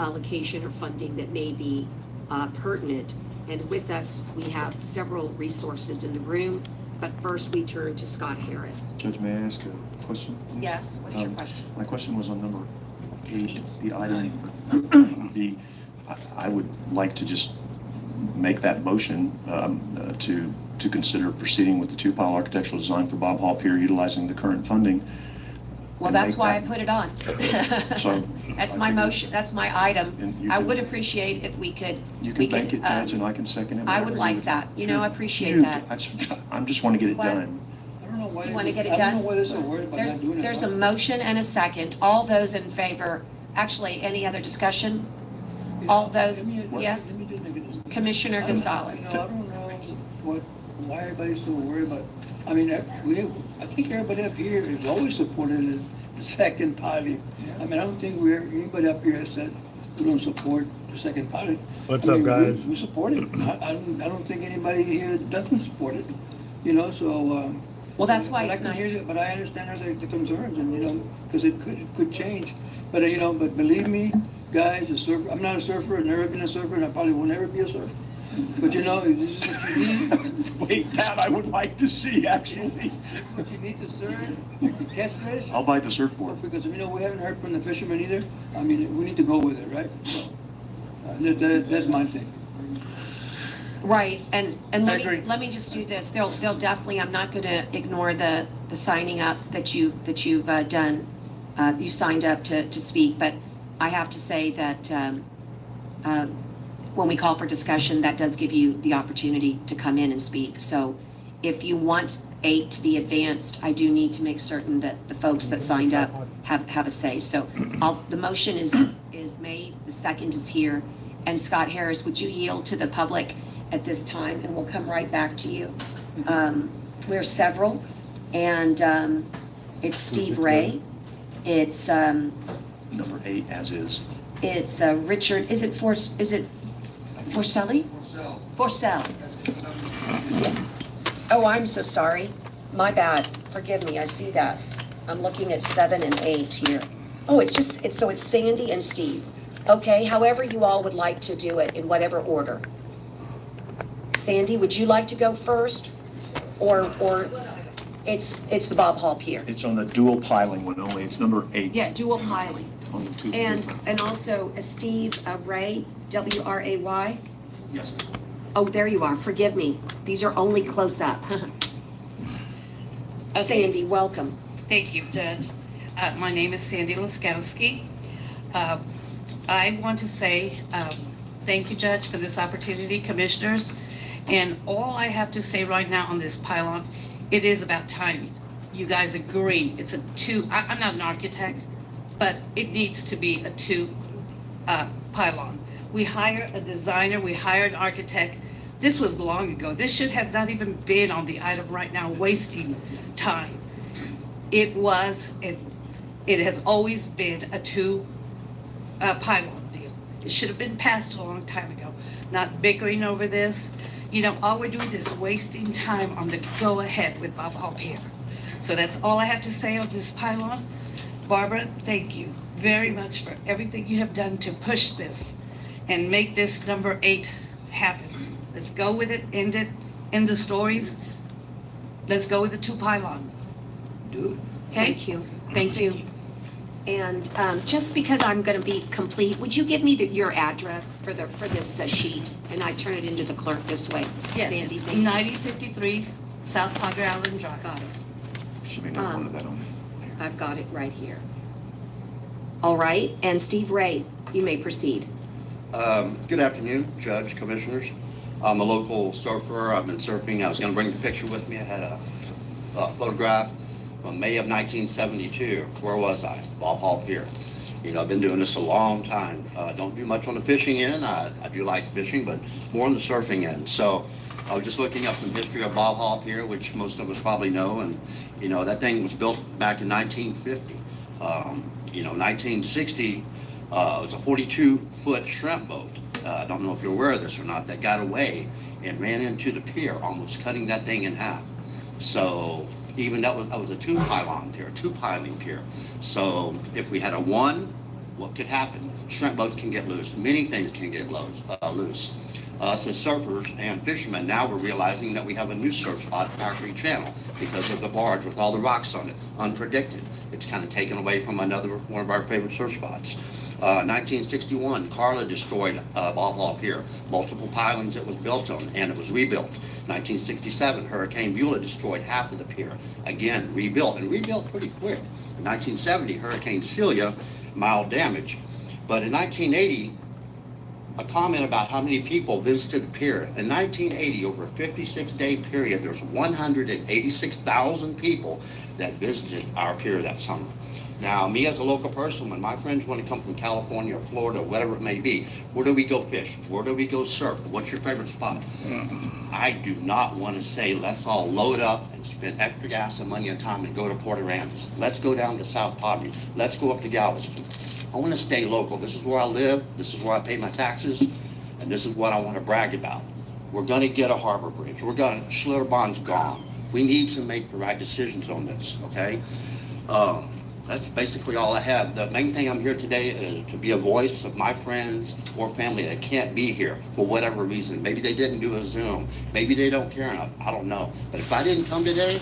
allocation or funding that may be pertinent. And with us, we have several resources in the room, but first we turn to Scott Harris. Judge, may I ask a question? Yes, what is your question? My question was on number 8, the item. I would like to just make that motion to consider proceeding with the 2-pile architectural design for Bob Hall Pier utilizing the current funding. Well, that's why I put it on. So That's my motion, that's my item. I would appreciate if we could. You can make it, Judge, and I can second it. I would like that. You know, I appreciate that. I just want to get it What? done. I don't know why. You want to get it I don't done? know why they're so worried about not doing it. There's a motion and a second. All those in favor, actually, any other discussion? All those, yes? Let me just make a discussion. Commissioner Gonzalez. I don't know why everybody's so worried about, I mean, I think everybody up here has always supported the second pilot. I mean, I don't think anybody up here has said we don't support the second pilot. What's I up, mean, guys? We support it. I don't think anybody here doesn't support it, you know, so. Well, that's why but it's I can hear nice. you, but I understand the concerns and, you know, because it could change. But, you know, but believe me, guys, a surfer, I'm not a surfer, I've never been a surfer, and I probably will never be a surfer. But you know, this is what you need. Wait, that I would like to see, This actually. is what you need to surf, to catch fish. I'll buy the surfboard. Because, you know, we haven't heard from the fishermen either. I mean, we need to go with it, right? So, that's my thing. Right, and I let agree. me just do this. They'll definitely, I'm not gonna ignore the signing up that you've done. You signed up to speak, but I have to say that when we call for discussion, that does give you the opportunity to come in and speak. So if you want 8 to be advanced, I do need to make certain that the folks that signed up have a say. So the motion is made, the second is here. And Scott Harris, would you yield to the public at this time? And we'll come right back to you. We're several, and it's Steve Ray. It's Number 8 as is. it's Richard, is it Forcelli? Forcell. Oh, I'm so sorry. My bad. Forgive me, I see that. I'm looking at 7 and 8 here. Oh, it's Sandy and Steve. Okay, however you all would like to do it, in whatever order. Sandy, would you like to go first? Or it's the Bob Hall Pier? It's on the dual piling one only. It's number 8. Yeah, dual piling. On the 2. And also Steve Ray, W-R-A-Y. Yes. Oh, there you are. Forgive me. These are only close up. Okay. Sandy, welcome. Thank you, Judge. My name is Sandy Laskowski. I want to say thank you, Judge, for this opportunity, commissioners. And all I have to say right now on this pylon, it is about timing. You guys agree. It's a 2, I'm not an architect, but it needs to be a 2 pylon. We hire a designer, we hire an architect. This was long ago. This should have not even been on the item right now, wasting time. It has always been a 2 pylon deal. It should have been passed a long time ago, not bickering over this. You know, all we're doing is wasting time on the go-ahead with Bob Hall Pier. So that's all I have to say on this pylon. Barbara, thank you very much for everything you have done to push this and make this number 8 happen. Let's go with it, end the stories. Let's go with the 2 pylon. Do it. Okay? Thank you. And just because I'm going to be complete, would you give me your address for this sheet? And I turn it into the clerk this way. Yes, Sandy, it's thank you. 9053 South Padre Island Drive. Got it. Should be not one of that on. I've got it right here. All right, and Steve Ray, you may proceed. Good afternoon, Judge, Commissioners. I'm a local surfer. I've been surfing. I was going to bring the picture with me. I had a photograph from May of 1972. Where was I? Bob Hall Pier. You know, I've been doing this a long time. Don't do much on the fishing end. I do like fishing, but more on the surfing end. So I was just looking up some history of Bob Hall Pier, which most of us probably know. And, you know, that thing was built back in 1950. You know, 1960, it was a 42-foot shrimp boat. I don't know if you're aware of this or not, that got away and ran into the pier, almost cutting that thing in half. So even that was a 2 pylon pier, 2 piling pier. So if we had a 1, what could happen? shrimp boats can get loose. Many things can get loose. Us as surfers and fishermen, now we're realizing that we have a new surf spot at Packery Channel because of the barge with all the rocks on it, unpredicted. It's kind of taken away from one of our favorite surf spots. 1961, Carla destroyed Bob Hall Pier. Multiple pilings it was built on, and it was rebuilt. 1967, Hurricane Beulah destroyed half of the pier. Again, rebuilt, and rebuilt pretty quick. In 1970, Hurricane Celia, mild damage. But in 1980, a comment about how many people visited the pier. In 1980, over a 56-day period, there's 186,000 people that visited our pier that summer. Now, me as a local person, when my friends want to come from California or Florida, or whatever it may be, where do we go fish? Where do we go surf? What's your favorite spot? I do not want to say, let's all load up and spend extra gas and money and time and go to Port Hernandez. Let's go down to South Padre. Let's go up to Galveston. I want to stay local. This is where I live. This is where I pay my taxes. And this is what I want to brag about. We're going to get a harbor bridge. Schlitterbahn gone. We need to make the right decisions on this, okay? That's basically all I have. The main thing I'm here today is to be a voice of my friends or family that can't be here for whatever reason. Maybe they didn't do a Zoom. Maybe they don't care enough. I don't know. But if I didn't come today,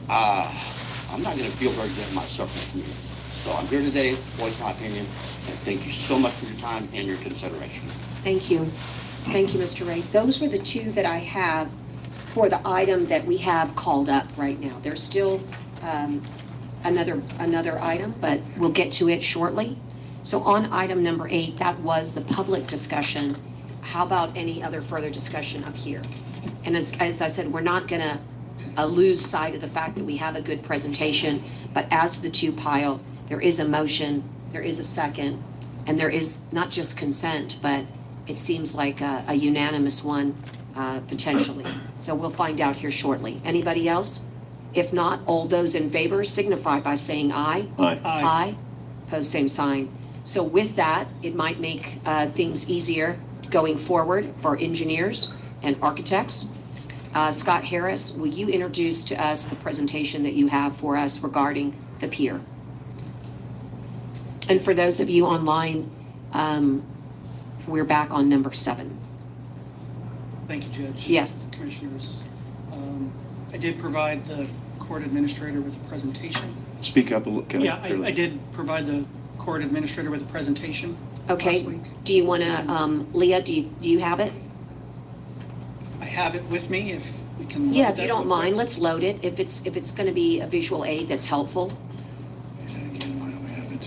I'm not going to feel very good in my surfing community. So I'm here today to voice my opinion, and thank you so much for your time and your consideration. Thank you. Thank you, Mr. Ray. Those were the two that I have for the item that we have called up right now. There's still another item, but we'll get to it shortly. So on item number 8, that was the public discussion. How about any other further discussion up here? And as I said, we're not gonna lose sight of the fact that we have a good presentation, but as to the two pile, there is a motion, there is a second, and there is not just consent, but it seems like a unanimous one potentially. So we'll find out here shortly. Anybody else? If not, all those in favor signify by saying aye. Aye. Aye. Pose same sign. So with that, it might make things easier going forward for engineers and architects. Scott Harris, will you introduce to us the presentation that you have for us regarding the pier? And for those of you online, we're back on number 7. Thank you, Judge. Yes. Commissioners. I did provide the court administrator with a presentation. Speak up a little. Can Yeah, I did provide the court administrator with a presentation Okay. last week. Do you want to, Leah, do you have it? I have it with me if we can. Yeah, load if you that don't real mind, quick. let's load it. If it's going to be a visual aid that's helpful. Again, why don't we have it?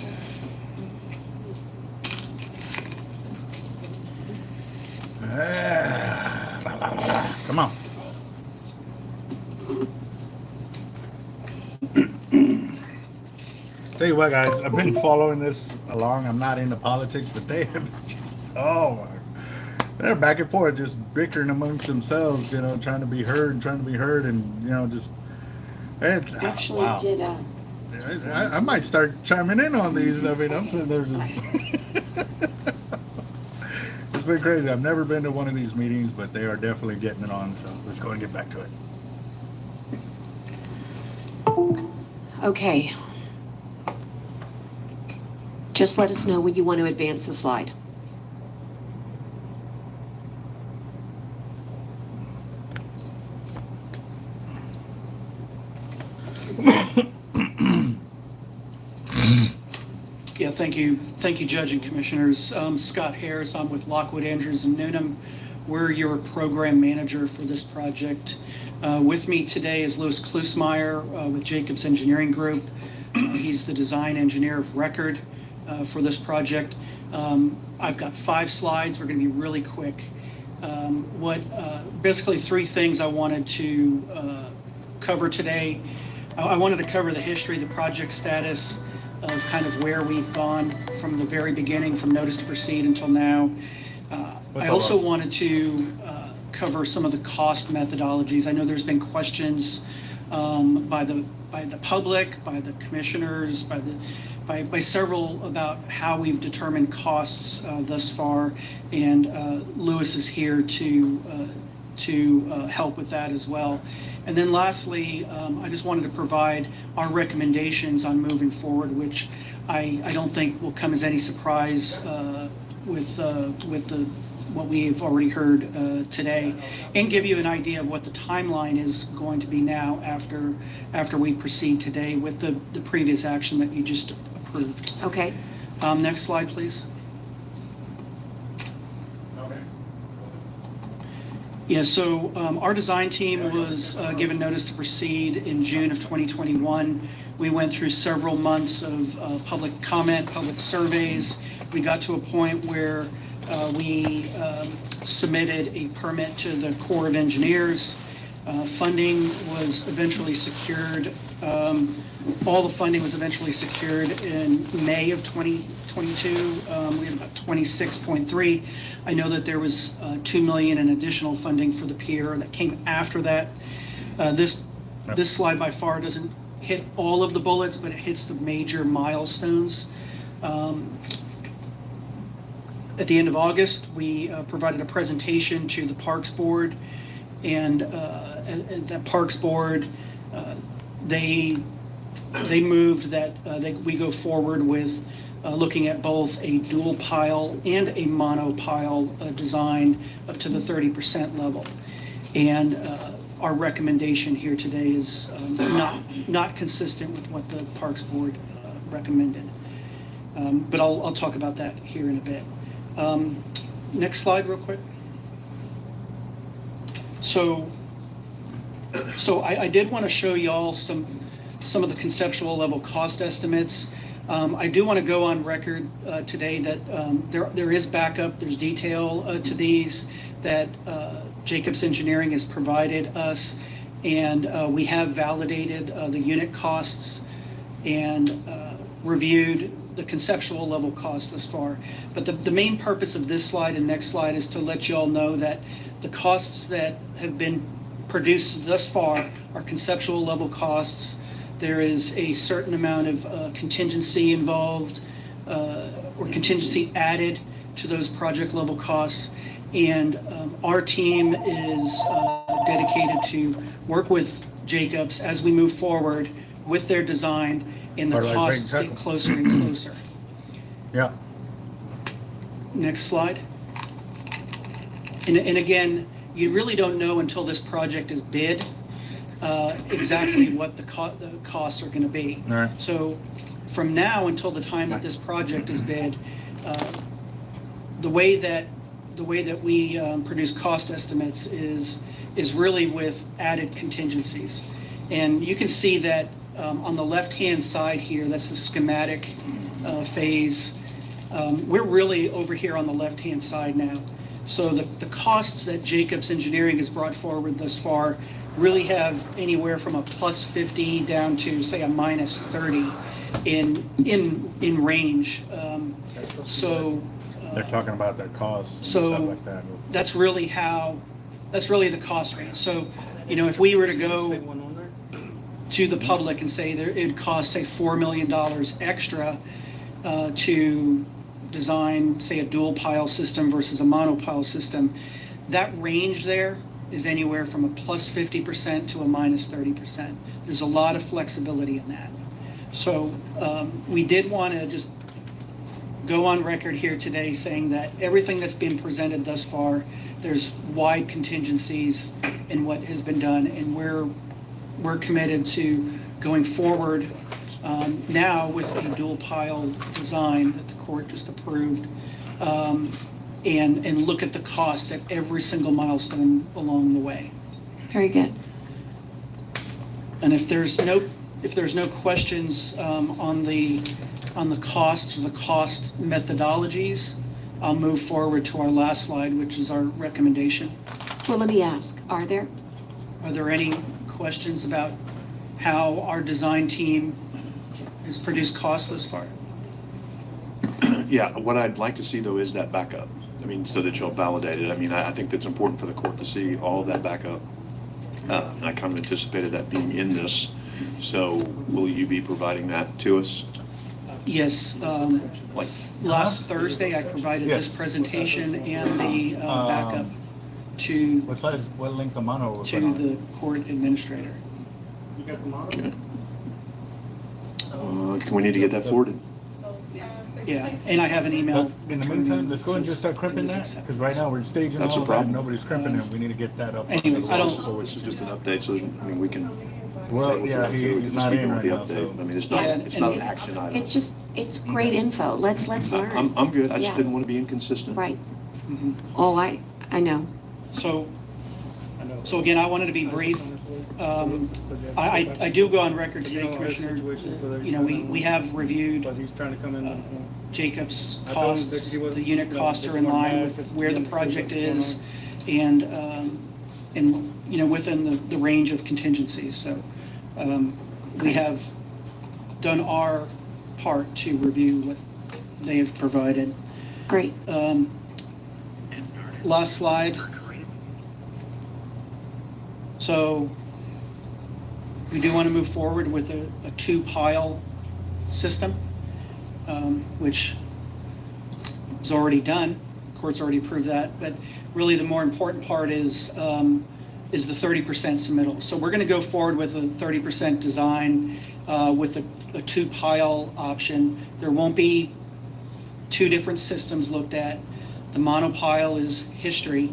Come on. Tell you what, guys, I've been following this along. I'm not into politics, but they have, they're back and forth, just bickering amongst themselves, trying to be heard, and, just, it's, Actually, wow. did I might start chiming in on these. I mean, I'm sitting there just... It's been crazy. I've never been to one of these meetings, but they are definitely getting it on, so let's go and get back to it. Okay. Just let us know when you want to advance the slide. Yeah, thank you, Judge and Commissioners. Scott Harris, I'm with Lockwood, Andrews, and Noonan. We're your program manager for this project. With me today is Louis Klusmeyer with Jacobs Engineering Group. He's the design engineer of record for this project. I've got 5 slides. We're going to be really quick. Basically 3 things I wanted to cover today. I wanted to cover the history, the project status, of kind of where we've gone from the very beginning, from notice to proceed until now. I also wanted to cover some of the cost methodologies. I know there's been questions by the public, by the commissioners, by several about how we've determined costs thus far, and Louis is here to to help with that as well. And then lastly, I just wanted to provide our recommendations on moving forward, which I don't think will come as any surprise with what we've already heard today, and give you an idea of what the timeline is going to be now after we proceed today with the previous action that you just approved. Okay, Next slide, please. Yeah, so our design team was given notice to proceed in June of 2021. We went through several months of public comment, public surveys. We got to a point where we submitted a permit to the Corps of Engineers. Funding was eventually secured. All the funding was eventually secured in May of 2022. We had about 26.3. I know that there was $2 million in additional funding for the pier that came after that. This slide by far doesn't hit all of the bullets, but it hits the major milestones. At the end of August, we provided a presentation to the Parks Board, and at the Parks Board, they moved that we go forward with looking at both a dual pile and a monopile design up to the 30% level. And our recommendation here today is not consistent with what the Parks Board recommended. But I'll talk about that here in a bit. Next slide real quick. So I did want to show y'all some of the conceptual level cost estimates. I do want to go on record today that there is backup, there's detail to these that Jacobs Engineering has provided us, and we have validated the unit costs and reviewed the conceptual level costs thus far. But the main purpose of this slide and next slide is to let you all know that the costs that have been produced thus far are conceptual level costs. There is a certain amount of contingency involved or contingency added to those project level costs. And our team is dedicated to work with Jacobs as we move forward with their design, and the costs get closer and closer. Yeah. Next slide. And again, you really don't know until this project is bid exactly what the costs are going to be. All right. So from now until the time that this project is bid, the way that we produce cost estimates is really with added contingencies. And you can see that on the left-hand side here, that's the schematic phase. We're really over here on the left-hand side now. So the costs that Jacobs Engineering has brought forward thus far really have anywhere from a plus 50 down to, say, a minus 30 in range. They're talking about their costs and So stuff like that. that's really the cost range. So, if we were to go to the public and say it'd cost, say, $4 million extra to design, say, a dual pile system versus a monopile system, that range there is anywhere from a plus 50% to a minus 30%. There's a lot of flexibility in that. So we did want to just go on record here today saying that everything that's been presented thus far, there's wide contingencies in what has been done, and we're committed to going forward now with a dual pile design that the court just approved, and look at the costs at every single milestone along the way. very good. And if there's no questions on the costs or the cost methodologies, I'll move forward to our last slide, which is our recommendation. Well, let me ask, are there? Are there any questions about how our design team has produced costs thus far? Yeah, what I'd like to see though is that backup. I mean, so that you'll validate it. I mean, I think that's important for the court to see all of that backup. And I kind of anticipated that being in this. So will you be providing that to us? Yes, last Thursday I provided this presentation and the backup to, What link of mono was to the court administrator. Okay. Can we need to get that forwarded? Yeah, and I have an email. In the meantime, let's go and just start crimping that, because right now we're staging That's a all that, problem. and nobody's crimping it, we need to get that up. Anyways, I don't- So this is just an update, so, I mean, we can. Well, yeah, we he's can not just keep in going with right the now, update. so. I mean, it's Yeah, not an and- action item. It just, it's great info. Let's learn. I'm good, I just Yeah. didn't want to be inconsistent. Right. Mhm. Oh, I know. So again, I wanted to be brief. I do go on record today, Commissioner, you know, we have reviewed But he's trying to come in. Jacob's I told him costs. that he wasn't- The unit no, costs are they in weren't line mad with because where he the understood project what's is and, you know, within the range of contingencies. So we have done our part to review what they have provided. Great. Last slide. So we do want to move forward with a two-pile system, which is already done. Court's already approved that. But really the more important part is the 30% submittal. So we're going to go forward with a 30% design with a two-pile option. There won't be two different systems looked at. The monopile is history,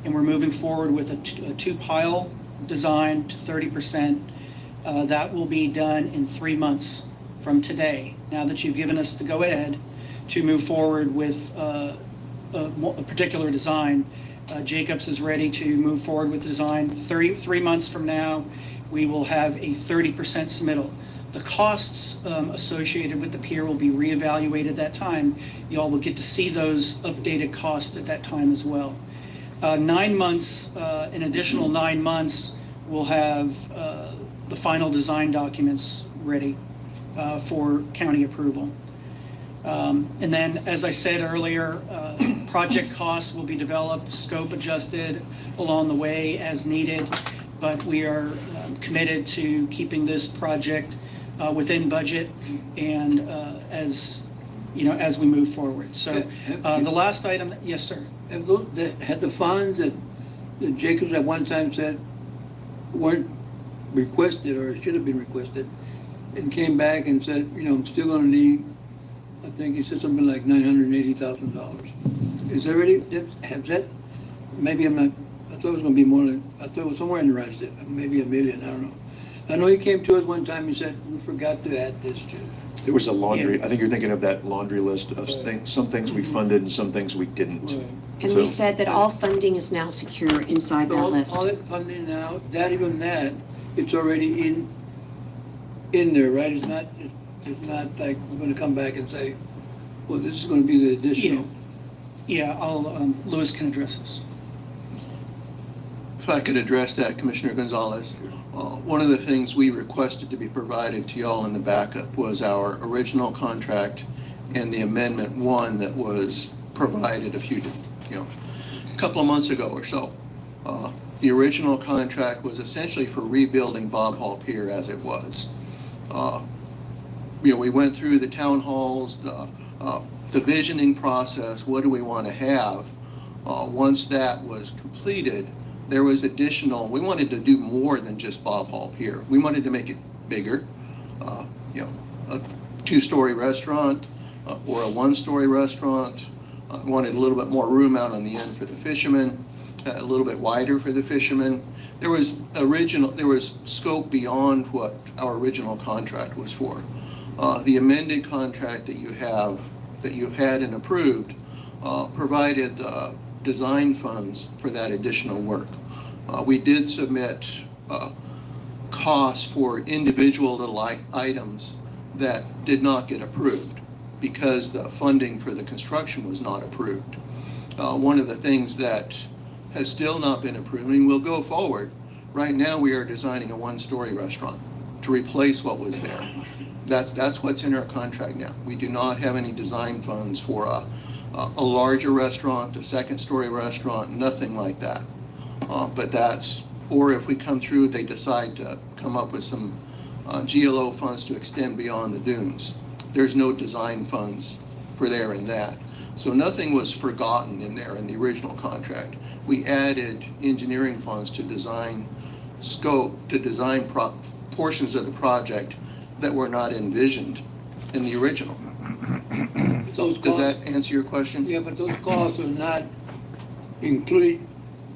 and we're moving forward with a two-pile design to 30%. That will be done in 3 months from today, now that you've given us the go-ahead to move forward with a particular design. Jacobs is ready to move forward with design. 3 months from now, we will have a 30% submittal. The costs associated with the pier will be reevaluated at that time. You all will get to see those updated costs at that time as well. 9 months, an additional 9 months, we'll have the final design documents ready for county approval. And then, as I said earlier, project costs will be developed, scope adjusted along the way as needed, but we are committed to keeping this project within budget and as you know, as we move forward. So the last item, yes, sir. Have the funds that Jacobs at one time said weren't requested or should have been requested, and came back and said, you know, I'm still gonna need, I think he said something like $980,000. Is there already, has that, maybe I'm not, I thought it was gonna be more than, I thought it was somewhere in the range, maybe $1 million, I don't know. I know he came to us one time, he said, we forgot to add this to. There was a laundry, I think you're thinking of that laundry list of some things we funded and some things we didn't. And we So- said that all funding is now secure inside So that all list. that funding now, even that, it's already in there, right? It's not like we're gonna come back and say, well, this is gonna be the additional. Yeah, Louis can address this. If I could address that, Commissioner Gonzalez. One of the things we requested to be provided to y'all in the backup was our original contract and the Amendment 1 that was provided a couple of months ago or so. The original contract was essentially for rebuilding Bob Hall Pier as it was. We went through the town halls, the visioning process, what do we want to have? Once that was completed, there was additional, we wanted to do more than just Bob Hall Pier. We wanted to make it bigger, a 2-story restaurant or a 1-story restaurant. Wanted a little bit more room out on the end for the fishermen, a little bit wider for the fishermen. There was scope beyond what our original contract was for. The amended contract that you had and approved provided design funds for that additional work. We did submit costs for individual little items that did not get approved because the funding for the construction was not approved. One of the things that has still not been approved, and will go forward, right now we are designing a 1-story restaurant to replace what was there. That's what's in our contract now. We do not have any design funds for a larger restaurant, a 2nd-story restaurant, nothing like that. But or if we come through, they decide to come up with some GLO funds to extend beyond the dunes. There's no design funds for there and that. So nothing was forgotten in there in the original contract. We added engineering funds to design scope, to design portions of the project that were not envisioned in the original. Those Does that costs, answer your question? yeah, but those costs are not included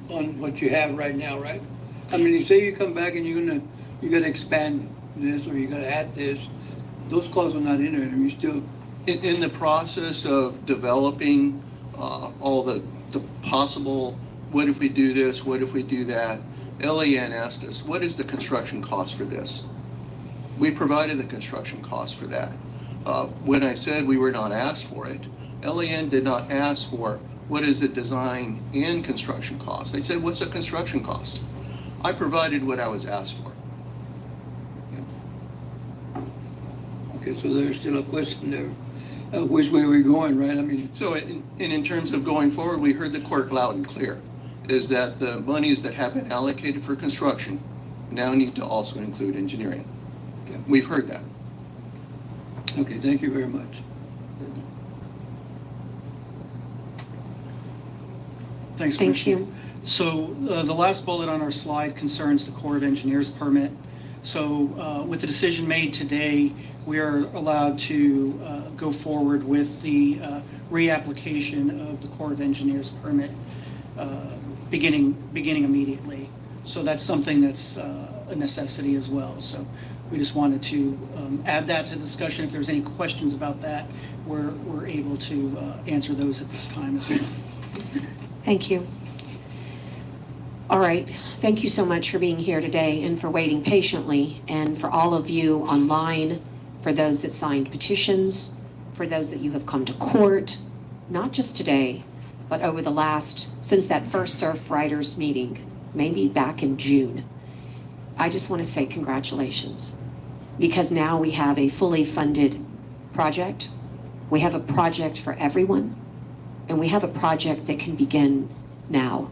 on what you have right now, right? I mean, you say you come back and you're gonna expand this, or you're gonna add this, those costs are not in there, and you still, In the process of developing all the possible, what if we do this, what if we do that, LAN asked us, what is the construction cost for this? We provided the construction cost for that. When I said we were not asked for it, LAN did not ask for what is the design and construction cost. They said, what's the construction cost? I provided what I was asked for. okay, so there's still a question there, which way we're going, right? I mean, So in terms of going forward, we heard the court loud and clear, is that the monies that have been allocated for construction now need to also include engineering. Okay. We've heard that. okay, thank you very much. Thanks, Thank Commissioner. you. So the last bullet on our slide concerns the Corps of Engineers permit. So with the decision made today, we are allowed to go forward with the reapplication of the Corps of Engineers permit beginning immediately. So that's something that's a necessity as well. So we just wanted to add that to the discussion. If there's any questions about that, we're able to answer those at this time as well. Thank you. All right, thank you so much for being here today and for waiting patiently, and for all of you online, for those that signed petitions, for those that you have come to court, not just today, but over the last, since that first Surf Riders meeting, maybe back in June. I just want to say congratulations, because now we have a fully funded project. We have a project for everyone, and we have a project that can begin now.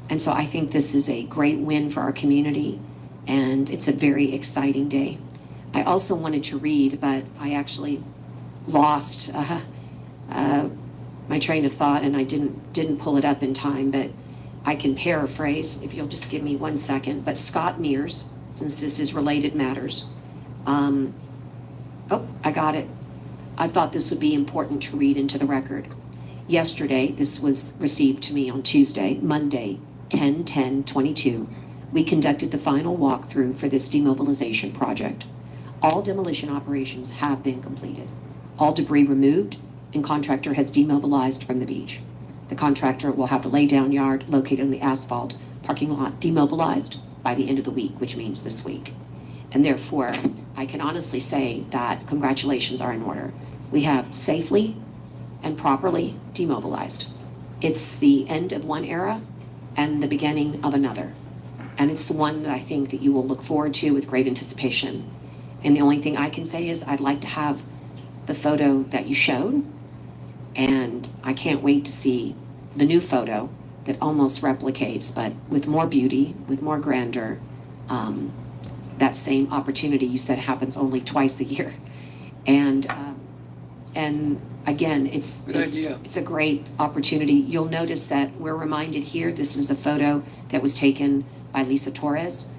And so I think this is a great win for our community, and it's a very exciting day. I also wanted to read, but I actually lost my train of thought, and I didn't pull it up in time, but I can paraphrase if you'll just give me 1 second. But Scott Mears, since this is related matters, oh, I got it. I thought this would be important to read into the record. Yesterday, this was received to me on Tuesday, Monday, 10/10/22, we conducted the final walkthrough for this demobilization project. All demolition operations have been completed. All debris removed, and contractor has demobilized from the beach. The contractor will have the laydown yard located on the asphalt parking lot demobilized by the end of the week, which means this week. And therefore, I can honestly say that congratulations are in order. We have safely and properly demobilized. It's the end of one era and the beginning of another. And it's the one that I think that you will look forward to with great anticipation. And the only thing I can say is I'd like to have the photo that you showed, and I can't wait to see the new photo that almost replicates, but with more beauty, with more grandeur. That same opportunity you said happens only twice a year. And again, it's a great opportunity. You'll notice that we're reminded here, this is a photo that was taken by Lisa Torres.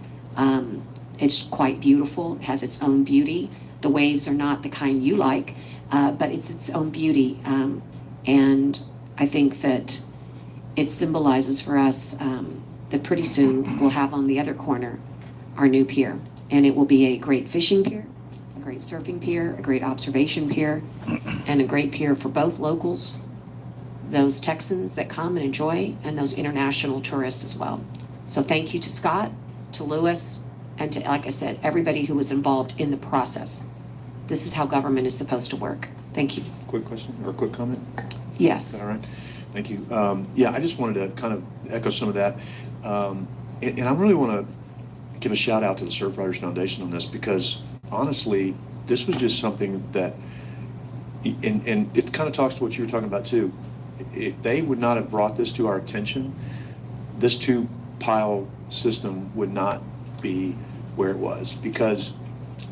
It's quite beautiful, it has its own beauty. The waves are not the kind you like, but it's its own beauty. And I think that it symbolizes for us that pretty soon we'll have on the other corner our new pier. And it will be a great fishing pier, a great surfing pier, a great observation pier, and a great pier for both locals, those Texans that come and enjoy, and those international tourists as well. So thank you to Scott, to Lewis, and to, like I said, everybody who was involved in the process. This is how government is supposed to work. Thank you. Quick question or quick comment? Yes. Is that all right? Thank you. Yeah, I just wanted to kind of echo some of that. And I really want to give a shout out to the Surf Riders Foundation on this, because honestly, this was just something that, and it kind of talks to what you were talking about too. If they would not have brought this to our attention, this two-pile system would not be where it was, because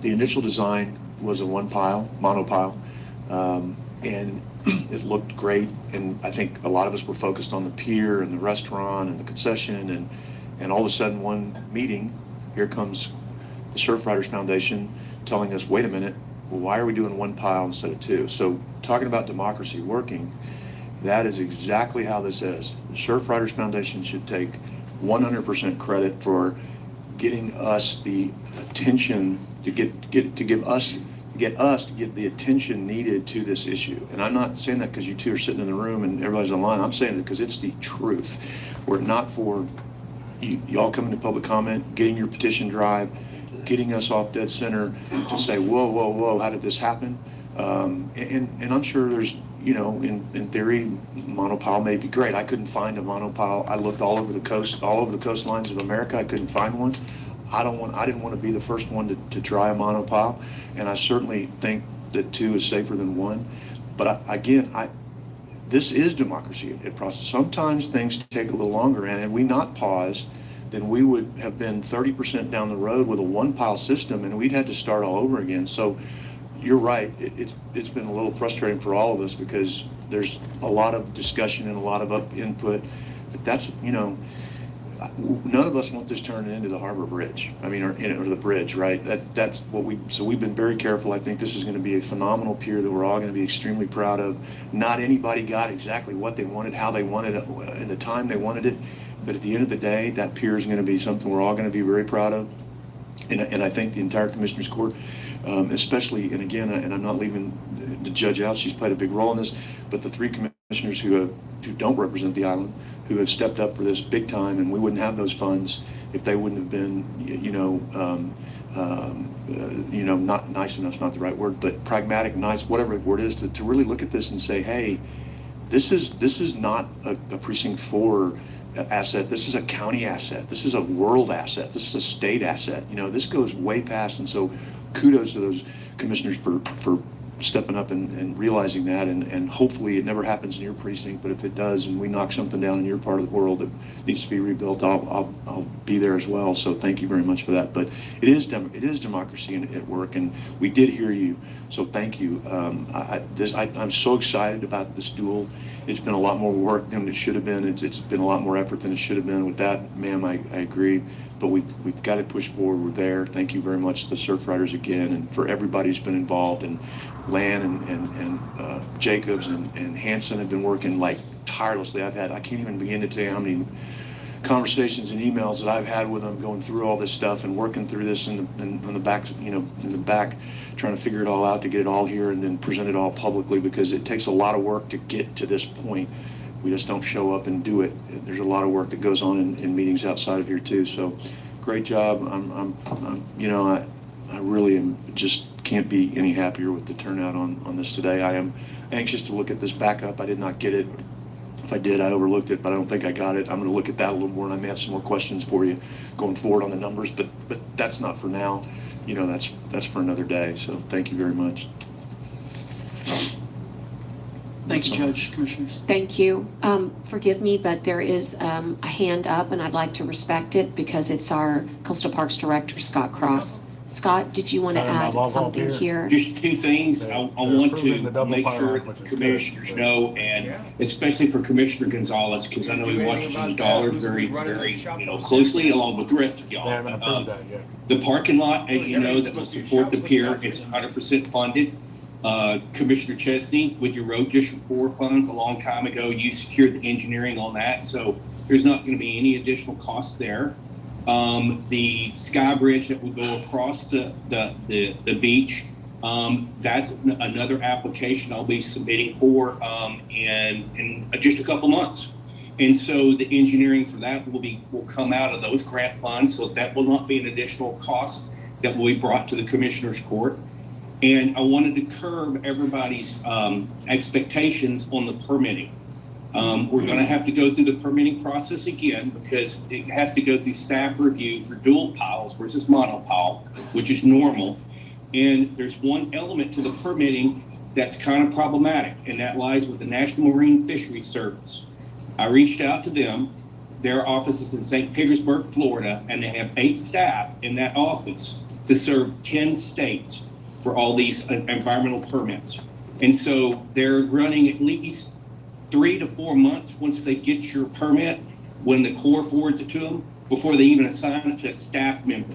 the initial design was a one-pile, monopile, and It looked great, and I think a lot of us were focused on the pier and the restaurant and the concession, and all of a sudden, one meeting, here comes the Surfriders Foundation telling us, wait a minute, well, why are we doing one pile instead of two? So talking about democracy working, that is exactly how this is. The Surfriders Foundation should take 100% credit for getting us the attention to get us to give the attention needed to this issue. And I'm not saying that because you two are sitting in the room and everybody's online. I'm saying it because it's the truth. Were it not for y'all coming to public comment, getting your petition drive, getting us off dead center to say, whoa, how did this happen? And I'm sure there's, in theory, monopile may be great. I couldn't find a monopile. I looked all over the coastlines of America. I couldn't find one. I didn't want to be the first one to try a monopile, and I certainly think that two is safer than one. But this is democracy at process. Sometimes things take a little longer, and had we not paused, then we would have been 30% down the road with a one pile system, and we'd had to start all over again. So you're right. It's been a little frustrating for all of us because there's a lot of discussion and a lot of input, but that's, none of us want this turned into the harbor bridge. I mean, or the bridge, right? That's what so we've been very careful. I think this is going to be a phenomenal pier that we're all going to be extremely proud of. Not anybody got exactly what they wanted, how they wanted it, in the time they wanted it. But at the end of the day, that pier is going to be something we're all going to be very proud of. And I think the entire Commissioners Court, especially, and again, and I'm not leaving the judge out, she's played a big role in this, but the three commissioners who don't represent the island, who have stepped up for this big time, and we wouldn't have those funds if they wouldn't have been, not nice enough's not the right word, but pragmatic, nice, whatever the word is, to really look at this and say, hey, this is not a precinct 4 asset. This is a county asset. This is a world asset. This is a state asset. This goes way past, and so kudos to those commissioners for stepping up and realizing that, and hopefully it never happens in your precinct, but if it does and we knock something down in your part of the world that needs to be rebuilt, I'll be there as well. So thank you very much for that. But it is democracy at work, and we did hear you, so thank you. I'm so excited about this duel. It's been a lot more work than it should have been. It's been a lot more effort than it should have been. With that, ma'am, I agree. But we've got to push forward. We're there. Thank you very much to the Surfriders again, and for everybody who's been involved. And Lan and Jacobs and Hanson have been working like tirelessly. I can't even begin to tell you how many conversations and emails that I've had with them, going through all this stuff and working through this in the back, trying to figure it all out to get it all here and then present it all publicly, because it takes a lot of work to get to this point. We just don't show up and do it. There's a lot of work that goes on in meetings outside of here too. So great job. I really just can't be any happier with the turnout on this today. I am anxious to look at this backup. I did not get it. If I did, I overlooked it, but I don't think I got it. I'm going to look at that a little more, and I may have some more questions for you going forward on the numbers, but that's not for now. That's for another day. So thank you very much. Thank you, Judge, Commissioners. Thank you. Forgive me, but there is a hand up, and I'd like to respect it because it's our Coastal Parks Director, Scott Cross. Scott, did you want to add something here? Just two things. I want to make sure the commissioners know, and especially for Commissioner Gonzalez, because I know he watches his dollars very, very, closely, along with the rest of y'all. The parking lot, as you know, that will support the pier, it's 100% funded. Commissioner Chesney, with your Road District 4 funds a long time ago, you secured the engineering on that, so there's not going to be any additional cost there. The sky bridge that will go across the beach, that's another application I'll be submitting for in just a couple months. And so the engineering for that will come out of those grant funds, so that will not be an additional cost that will be brought to the Commissioners Court. And I wanted to curb everybody's expectations on the permitting. We're going to have to go through the permitting process again because it has to go through staff review for dual piles versus monopile, which is normal. And there's one element to the permitting that's kind of problematic, and that lies with the National Marine Fisheries Service. I reached out to them. Their office is in St. Petersburg, Florida, and they have 8 staff in that office to serve 10 states for all these environmental permits. And so they're running at least 3 to 4 months once they get your permit, when the Corps forwards it to them, before they even assign it to a staff member.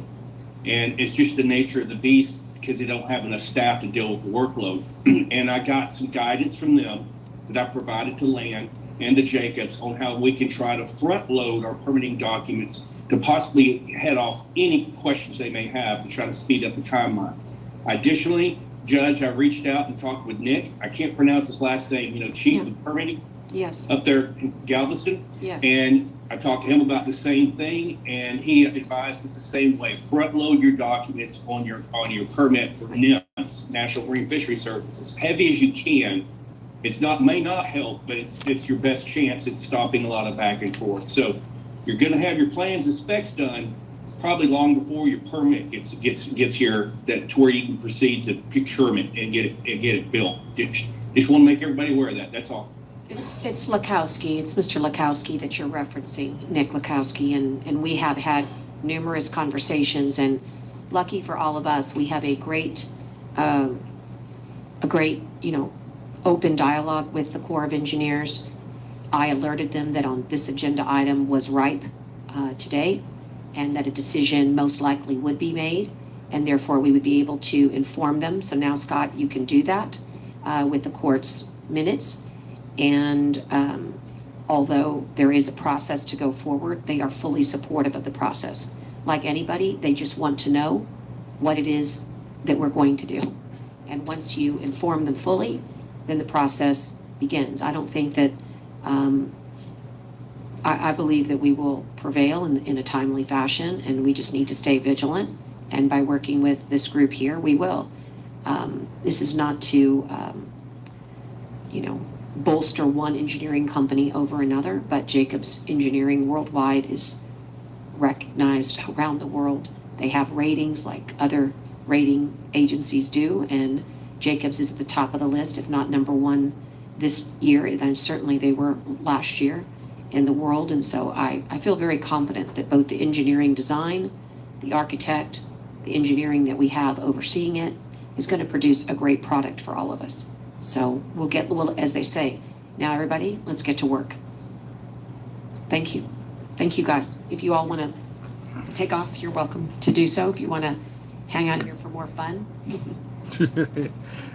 And it's just the nature of the beast, because they don't have enough staff to deal with the workload. And I got some guidance from them that I provided to Land and to Jacobs on how we can try to front load our permitting documents to possibly head off any questions they may have to try to speed up the timeline. Additionally, Judge, I reached out and talked with Nick. I can't pronounce his last name, Chief of Permitting Yes, up there in Galveston. yes. And I talked to him about the same thing, and he advised us the same way. Front load your documents on your permit for NIMS, National Marine Fisheries Service, as heavy as you can. It's may not help, but it's your best chance at stopping a lot of back and forth. So you're going to have your plans and specs done probably long before your permit gets here, to where you can proceed to procurement and get it built. Just want to make everybody aware of that. That's all. It's Lakowski, it's Mr. Lakowski that you're referencing, Nick Lakowski, and we have had numerous conversations, and lucky for all of us, we have a great, open dialogue with the Corps of Engineers. I alerted them that on this agenda item was ripe today, and that a decision most likely would be made, and therefore we would be able to inform them. So now, Scott, you can do that with the court's minutes. And although there is a process to go forward, they are fully supportive of the process. Like anybody, they just want to know what it is that we're going to do. And once you inform them fully, then the process begins. I don't think that, I believe that we will prevail in a timely fashion, and we just need to stay vigilant. And by working with this group here, we will. This is not to, bolster one engineering company over another, but Jacobs Engineering worldwide is recognized around the world. They have ratings like other rating agencies do, and Jacobs is at the top of the list, if not number one this year, and certainly they were last year in the world. And so I feel very confident that both the engineering design, the architect, the engineering that we have overseeing it is going to produce a great product for all of us. So we'll, as they say, now everybody, let's get to work. Thank you. Thank you, guys. If you all want to take off, you're welcome to do so. If you want to hang out here for more fun.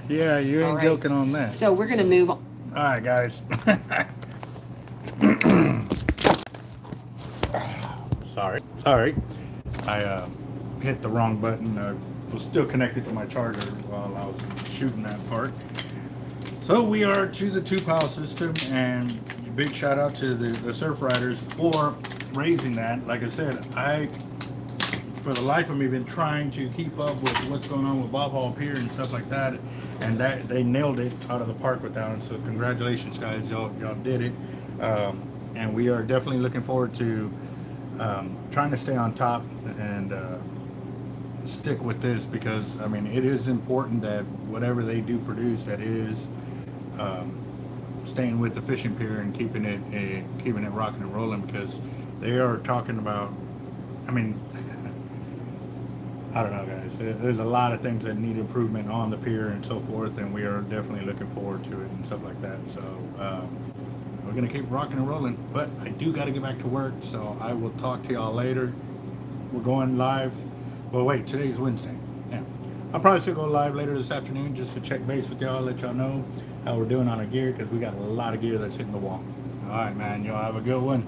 Yeah, you All ain't right. joking on that. So we're going to move on. All right, guys. Sorry. I hit the wrong button. I was still connected to my charger while I was shooting that part. So we are to the 2-pile system, and big shout out to the surf riders for raising that. Like I said, for the life of me, been trying to keep up with what's going on with Bob Hall Pier and stuff like that, and that they nailed it out of the park with that one. So congratulations, guys, y'all did it. And we are definitely looking forward to trying to stay on top and stick with this, because I mean, it is important that whatever they do produce, that it is staying with the fishing pier and keeping it rocking and rolling, because they are talking about, I mean, I don't know, guys, there's a lot of things that need improvement on the pier and so forth, and we are definitely looking forward to it and stuff like that. So we're gonna keep rocking and rolling, but I do got to get back to work, so I will talk to y'all later. We're going live. Well, wait, today's Wednesday. Yeah, I'll probably still go live later this afternoon just to check base with y'all, let y'all know how we're doing on our gear, because we got a lot of gear that's hitting the wall. All right, man, y'all have a good one.